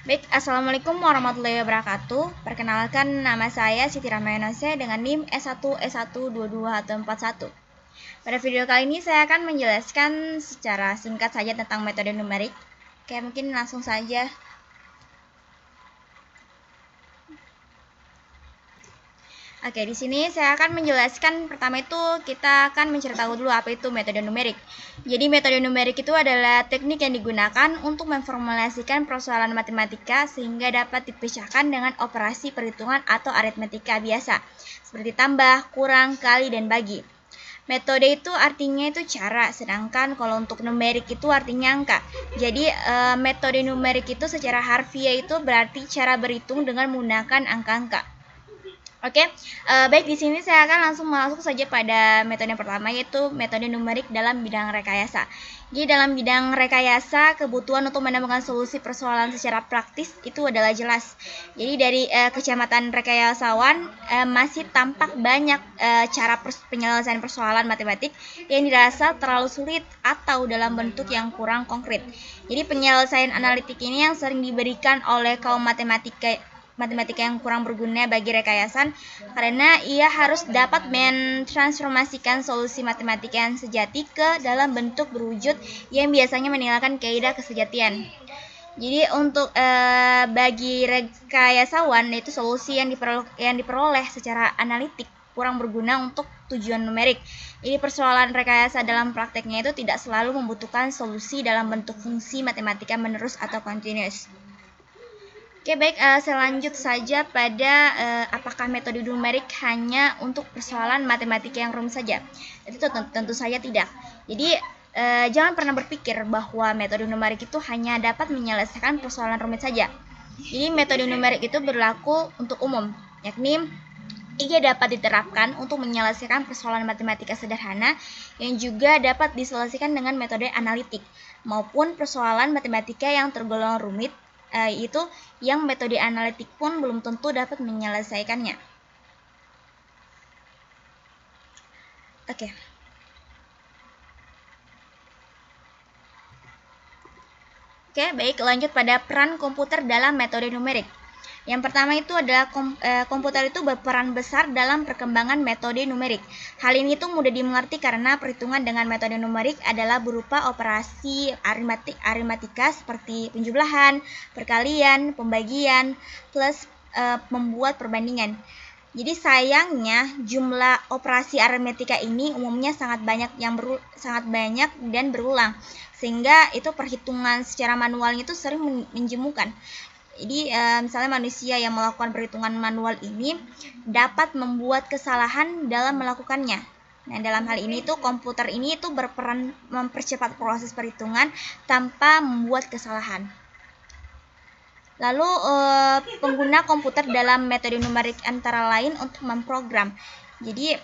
Baik, Assalamualaikum warahmatullahi wabarakatuh. Perkenalkan, nama saya Siti Ramayana dengan NIM S1S12241. Pada video kali ini saya akan menjelaskan secara singkat saja tentang metode numerik. Oke, mungkin langsung saja. Oke, di sini saya akan menjelaskan pertama itu kita akan mencari tahu dulu apa itu metode numerik. Jadi metode numerik itu adalah teknik yang digunakan untuk memformulasikan persoalan matematika sehingga dapat dipecahkan dengan operasi perhitungan atau aritmetika biasa, seperti tambah, kurang, kali, dan bagi. Metode itu artinya itu cara, sedangkan kalau untuk numerik itu artinya angka. Jadi metode numerik itu secara harfiah itu berarti cara berhitung dengan menggunakan angka-angka. Oke, baik, di sini saya akan langsung masuk saja pada metode yang pertama, yaitu metode numerik dalam bidang rekayasa. Jadi dalam bidang rekayasa, kebutuhan untuk menemukan solusi persoalan secara praktis itu adalah jelas. Jadi dari kacamata rekayasawan masih tampak banyak cara penyelesaian persoalan matematik yang dirasa terlalu sulit atau dalam bentuk yang kurang konkret. Jadi penyelesaian analitik ini yang sering diberikan oleh kaum matematika yang kurang berguna bagi rekayasan karena ia harus dapat mentransformasikan solusi matematika yang sejati ke dalam bentuk berwujud yang biasanya meninggalkan kaidah kesejatian. Jadi untuk bagi rekayasawan, yaitu solusi yang diperoleh secara analitik kurang berguna untuk tujuan numerik. Jadi persoalan rekayasa dalam prakteknya itu tidak selalu membutuhkan solusi dalam bentuk fungsi matematika menerus atau continuous. Oke, baik, saya lanjut saja pada apakah metode numerik hanya untuk persoalan matematika yang rumit saja. Itu tentu saja tidak. Jadi jangan pernah berpikir bahwa metode numerik itu hanya dapat menyelesaikan persoalan rumit saja. Jadi metode numerik itu berlaku untuk umum, yakni ia dapat diterapkan untuk menyelesaikan persoalan matematika sederhana yang juga dapat diselesaikan dengan metode analitik maupun persoalan matematika yang tergolong rumit, itu yang metode analitik pun belum tentu dapat menyelesaikannya. Oke. Oke, baik, lanjut pada peran komputer dalam metode numerik. Yang pertama itu adalah komputer itu berperan besar dalam perkembangan metode numerik. Hal ini tuh mudah dimengerti karena perhitungan dengan metode numerik adalah berupa operasi aritmatika seperti penjumlahan, perkalian, pembagian, plus membuat perbandingan. Jadi sayangnya jumlah operasi aritmatika ini umumnya sangat banyak dan berulang, sehingga itu perhitungan secara manualnya itu sering menjemukan. Jadi misalnya manusia yang melakukan perhitungan manual ini dapat membuat kesalahan dalam melakukannya. Nah, dalam hal ini tuh komputer ini tuh berperan mempercepat proses perhitungan tanpa membuat kesalahan. Lalu pengguna komputer dalam metode numerik antara lain untuk memprogram. Jadi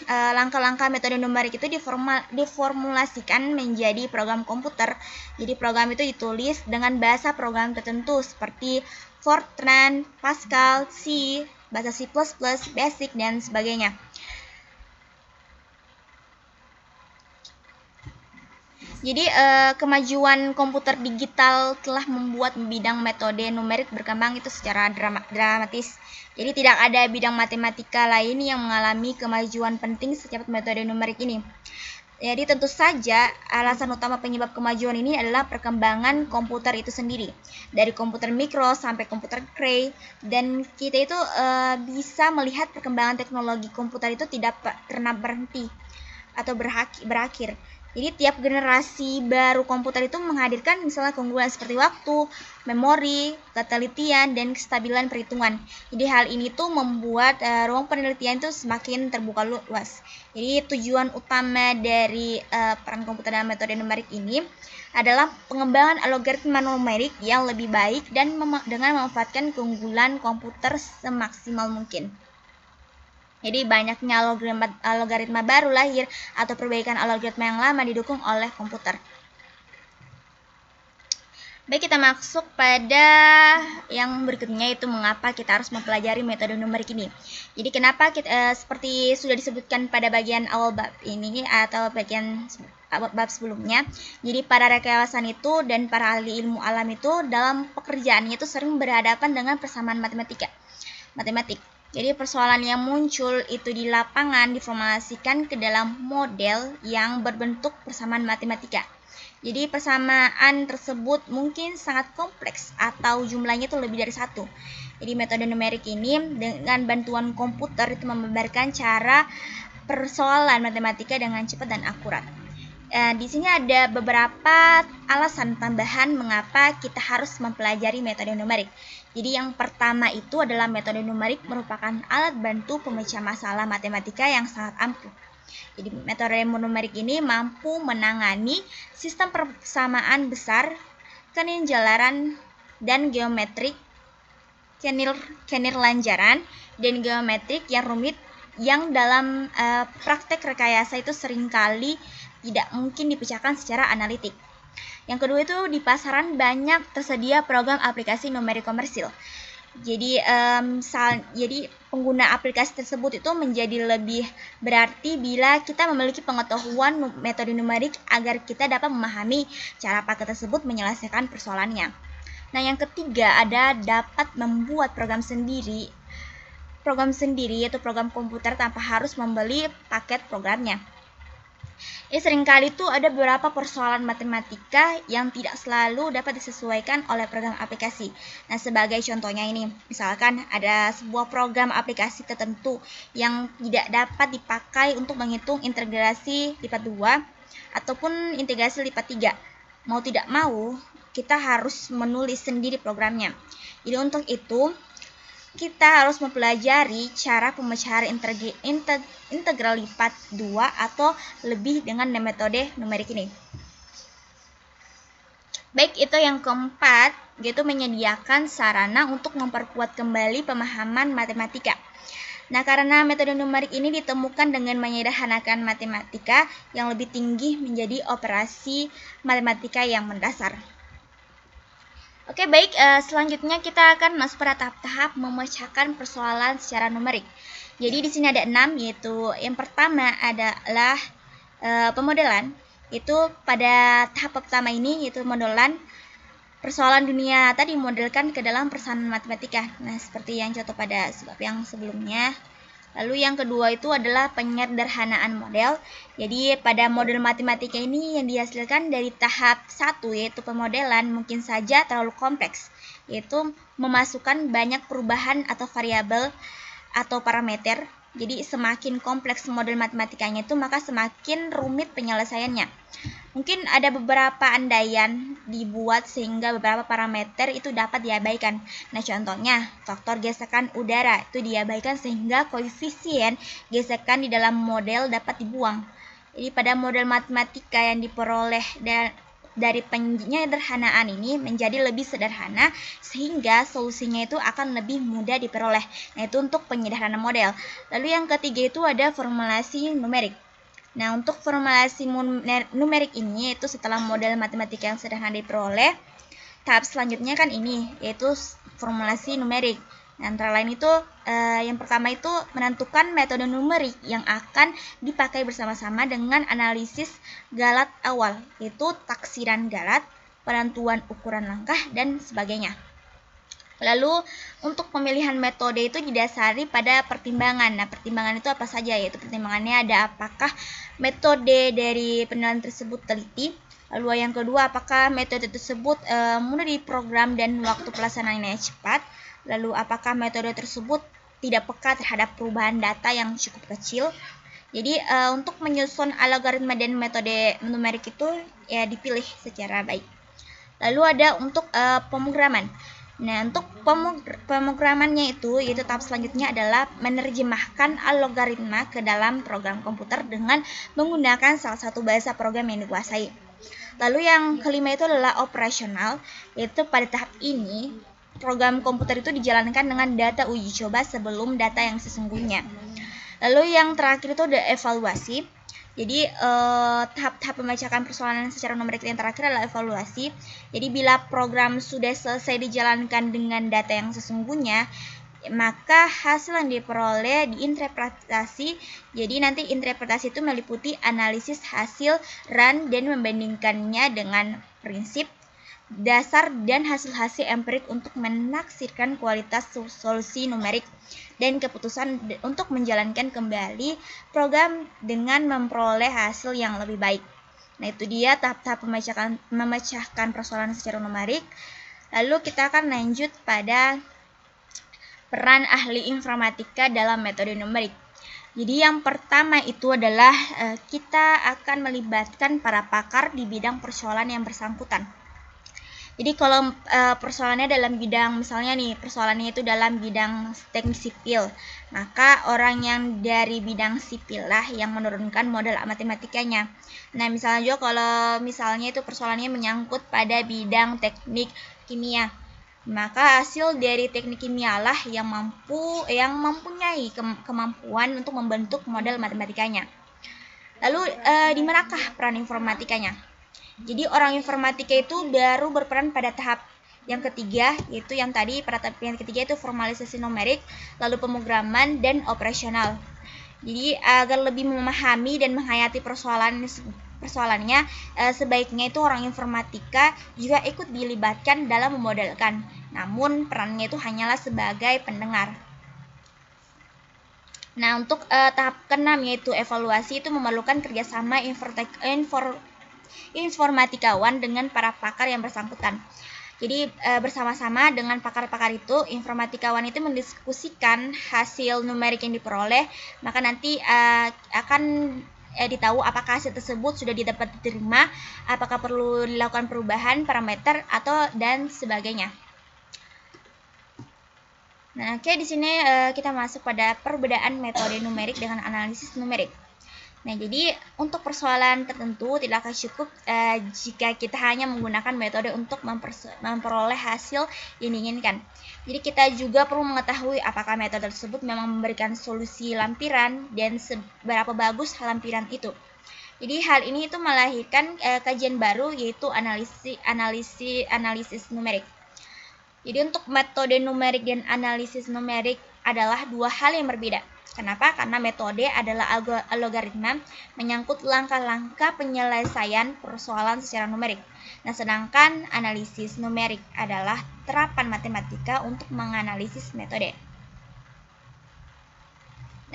langkah-langkah metode numerik itu diformulasikan menjadi program komputer. Jadi program itu ditulis dengan bahasa program tertentu seperti Fortran, Pascal, C, bahasa C++, Basic, dan sebagainya. Jadi kemajuan komputer digital telah membuat bidang metode numerik berkembang itu secara dramatis. Jadi tidak ada bidang matematika lain yang mengalami kemajuan penting secepat metode numerik ini. Jadi tentu saja alasan utama penyebab kemajuan ini adalah perkembangan komputer itu sendiri. Dari komputer mikro sampai komputer Cray, dan kita itu bisa melihat perkembangan teknologi komputer itu tidak pernah berhenti atau berakhir. Jadi tiap generasi baru komputer itu menghadirkan misalnya keunggulan seperti waktu, memori, ketelitian, dan kestabilan perhitungan. Jadi hal ini tuh membuat ruang penelitian itu semakin terbuka luas. Jadi tujuan utama dari peran komputer dalam metode numerik ini adalah pengembangan algoritma numerik yang lebih baik dan dengan memanfaatkan keunggulan komputer semaksimal mungkin. Jadi banyaknya algoritma baru lahir atau perbaikan algoritma yang lama didukung oleh komputer. Baik, kita masuk pada yang berikutnya, yaitu mengapa kita harus mempelajari metode numerik ini. Jadi kenapa kita, seperti sudah disebutkan pada bagian awal bab ini atau bagian bab sebelumnya. Jadi para rekayasa itu dan para ahli ilmu alam itu dalam pekerjaannya itu sering berhadapan dengan persamaan matematik. Jadi persoalan yang muncul itu di lapangan diformulasikan ke dalam model yang berbentuk persamaan matematika. Jadi persamaan tersebut mungkin sangat kompleks atau jumlahnya itu lebih dari satu. Jadi metode numerik ini dengan bantuan komputer itu membeberkan cara persoalan matematika dengan cepat dan akurat. Di sini ada beberapa alasan tambahan mengapa kita harus mempelajari metode numerik. Jadi yang pertama itu adalah metode numerik merupakan alat bantu pemecah masalah matematika yang sangat ampuh. Jadi metode numerik ini mampu menangani sistem persamaan besar, keninjalaran dan geometrik, kenirlanjaran dan geometrik yang rumit yang dalam praktek rekayasa itu seringkali tidak mungkin dipecahkan secara analitik. Yang kedua itu di pasaran banyak tersedia program aplikasi numerik komersil. Jadi pengguna aplikasi tersebut itu menjadi lebih berarti bila kita memiliki pengetahuan metode numerik agar kita dapat memahami cara pakai tersebut menyelesaikan persoalannya. Nah, yang ketiga ada dapat membuat program sendiri yaitu program komputer tanpa harus membeli paket programnya. Seringkali itu ada beberapa persoalan matematika yang tidak selalu dapat disesuaikan oleh program aplikasi. Nah, sebagai contohnya ini, misalkan ada sebuah program aplikasi tertentu yang tidak dapat dipakai untuk menghitung integrasi lipat 2 ataupun integrasi lipat 3. Mau tidak mau, kita harus menulis sendiri programnya. Jadi untuk itu, kita harus mempelajari cara pemecahan integral lipat 2 atau lebih dengan metode numerik ini. Baik, itu yang keempat, yaitu menyediakan sarana untuk memperkuat kembali pemahaman matematika. Nah, karena metode numerik ini ditemukan dengan menyederhanakan matematika yang lebih tinggi menjadi operasi matematika yang mendasar. Oke, baik, selanjutnya kita akan masuk pada tahap-tahap memecahkan persoalan secara numerik. Jadi di sini ada 6, yaitu yang pertama adalah pemodelan. Itu pada tahap pertama ini yaitu pemodelan persoalan dunia nyata dimodelkan ke dalam persamaan matematika. Nah, seperti yang contoh pada bab yang sebelumnya. Lalu yang kedua itu adalah penyederhanaan model. Jadi pada model matematika ini yang dihasilkan dari tahap 1 yaitu pemodelan mungkin saja terlalu kompleks, yaitu memasukkan banyak perubahan atau variabel atau parameter. Jadi semakin kompleks model matematikanya itu maka semakin rumit penyelesaiannya. Mungkin ada beberapa andaian dibuat sehingga beberapa parameter itu dapat diabaikan. Nah, contohnya faktor gesekan udara itu diabaikan sehingga koefisien gesekan di dalam model dapat dibuang. Jadi pada model matematika yang diperoleh dari penyederhanaan ini menjadi lebih sederhana sehingga solusinya itu akan lebih mudah diperoleh. Nah, itu untuk penyederhanaan model. Lalu yang ketiga itu ada formulasi numerik. Nah, untuk formulasi numerik ini yaitu setelah model matematika yang sederhana diperoleh, tahap selanjutnya kan ini yaitu formulasi numerik. Nah, antara lain itu yang pertama itu menentukan metode numerik yang akan dipakai bersama-sama dengan analisis galat awal, yaitu taksiran galat, penentuan ukuran langkah, dan sebagainya. Lalu untuk pemilihan metode itu didasari pada pertimbangan. Nah, pertimbangan itu apa saja? Yaitu pertimbangannya ada apakah metode dari penilaian tersebut teliti. Lalu yang kedua, apakah metode tersebut mudah diprogram dan waktu pelaksanaannya cepat. Lalu apakah metode tersebut tidak peka terhadap perubahan data yang cukup kecil. Jadi untuk menyusun algoritma dan metode numerik itu ya dipilih secara baik. Lalu ada untuk pemrograman. Nah, untuk pemrogramannya itu yaitu tahap selanjutnya adalah menerjemahkan algoritma ke dalam program komputer dengan menggunakan salah satu bahasa program yang dikuasai. Lalu yang kelima itu adalah operasional, yaitu pada tahap ini program komputer itu dijalankan dengan data uji coba sebelum data yang sesungguhnya. Lalu yang terakhir itu ada evaluasi. Jadi tahap-tahap pemecahkan persoalan secara numerik yang terakhir adalah evaluasi. Jadi bila program sudah selesai dijalankan dengan data yang sesungguhnya, maka hasil yang diperoleh diinterpretasi. Jadi nanti interpretasi itu meliputi analisis hasil run dan membandingkannya dengan prinsip, dasar, dan hasil-hasil empirik untuk menaksirkan kualitas solusi numerik dan keputusan untuk menjalankan kembali program dengan memperoleh hasil yang lebih baik. Nah, itu dia tahap-tahap memecahkan persoalan secara numerik. Lalu kita akan lanjut pada peran ahli informatika dalam metode numerik. Jadi yang pertama itu adalah kita akan melibatkan para pakar di bidang persoalan yang bersangkutan. Jadi kalau persoalannya dalam bidang, misalnya nih persoalannya itu dalam bidang teknik sipil, maka orang yang dari bidang sipil lah yang menurunkan model matematikanya. Nah, misalnya juga kalau misalnya itu persoalannya menyangkut pada bidang teknik kimia, maka hasil dari teknik kimia lah yang mempunyai kemampuan untuk membentuk model matematikanya. Lalu di manakah peran informatikanya? Jadi orang informatika itu baru berperan pada tahap yang ketiga, yaitu yang tadi pada tahap yang ketiga itu formalisasi numerik, lalu pemrograman dan operasional. Jadi agar lebih memahami dan menghayati persoalannya, sebaiknya itu orang informatika juga ikut dilibatkan dalam memodelkan. Namun perannya itu hanyalah sebagai pendengar. Nah, untuk tahap keenam yaitu evaluasi itu memerlukan kerjasama informatikawan dengan para pakar yang bersangkutan. Jadi bersama-sama dengan pakar-pakar itu, informatikawan itu mendiskusikan hasil numerik yang diperoleh, maka nanti akan ditahu apakah hasil tersebut sudah dapat diterima, apakah perlu dilakukan perubahan parameter atau dan sebagainya. Nah, oke, di sini kita masuk pada perbedaan metode numerik dengan analisis numerik. Nah, jadi untuk persoalan tertentu tidak akan cukup jika kita hanya menggunakan metode untuk memperoleh hasil yang diinginkan. Jadi kita juga perlu mengetahui apakah metode tersebut memang memberikan solusi lampiran dan seberapa bagus lampiran itu. Jadi hal ini itu melahirkan kajian baru yaitu analisis numerik. Jadi untuk metode numerik dan analisis numerik adalah dua hal yang berbeda. Kenapa? Karena metode adalah algoritma menyangkut langkah-langkah penyelesaian persoalan secara numerik. Nah, sedangkan analisis numerik adalah terapan matematika untuk menganalisis metode.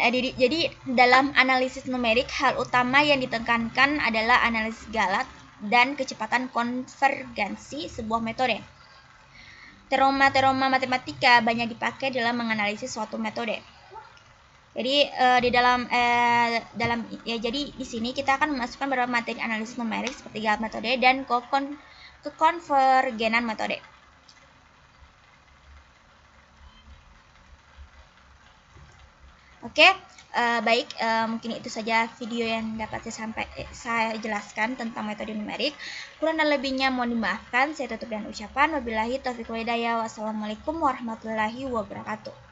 Nah, jadi dalam analisis numerik, hal utama yang ditekankan adalah analisis galat dan kecepatan konvergensi sebuah metode. Teorema matematika banyak dipakai dalam menganalisis suatu metode. Jadi jadi di sini kita akan memasukkan beberapa materi analisis numerik seperti galat metode dan kekonvergenan metode. Oke, baik, mungkin itu saja video yang dapat saya jelaskan tentang metode numerik. Kurang dan lebihnya mohon dimaafkan. Saya tutup dengan ucapan wabillahi taufiq wal hidayah. Wassalamualaikum warahmatullahi wabarakatuh.